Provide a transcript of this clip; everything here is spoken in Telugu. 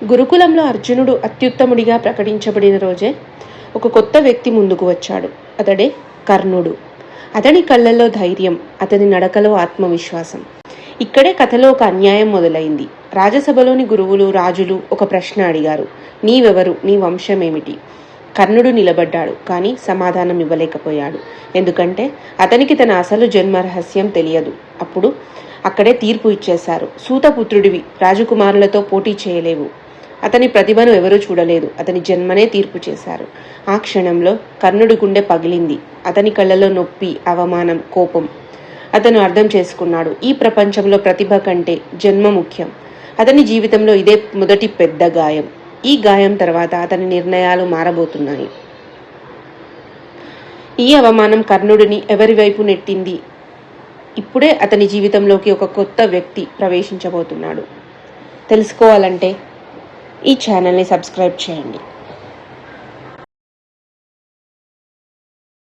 గురుకులంలో అర్జునుడు అత్యుత్తముడిగా ప్రకటించబడిన రోజే ఒక కొత్త వ్యక్తి ముందుకు వచ్చాడు. అతడే కర్ణుడు. అతని కళ్ళల్లో ధైర్యం, అతని నడకలో ఆత్మవిశ్వాసం. ఇక్కడే కథలో ఒక అన్యాయం మొదలైంది. రాజసభలోని గురువులు, రాజులు ఒక ప్రశ్న అడిగారు. నీవెవరు? నీ వంశమేమిటి? కర్ణుడు నిలబడ్డాడు, కానీ సమాధానం ఇవ్వలేకపోయాడు. ఎందుకంటే అతనికి తన అసలు జన్మ రహస్యం తెలియదు. అప్పుడు అక్కడే తీర్పు ఇచ్చేశారు. సూతపుత్రుడివి, రాజకుమారులతో పోటీ చేయలేవు. అతని ప్రతిభను ఎవరూ చూడలేదు, అతని జన్మనే తీర్పు చేశారు. ఆ క్షణంలో కర్ణుడి గుండె పగిలింది. అతని కళ్ళలో నొప్పి, అవమానం, కోపం. అతను అర్థం చేసుకున్నాడు, ఈ ప్రపంచంలో ప్రతిభ కంటే జన్మ ముఖ్యం. అతని జీవితంలో ఇదే మొదటి పెద్ద గాయం. ఈ గాయం తర్వాత అతని నిర్ణయాలు మారబోతున్నాయి. ఈ అవమానం కర్ణుడిని ఎవరి వైపు నెట్టింది? ఇప్పుడే అతని జీవితంలోకి ఒక కొత్త వ్యక్తి ప్రవేశించబోతున్నాడు. తెలుసుకోవాలంటే ఈ ఛానల్ని సబ్స్క్రైబ్ చేయండి.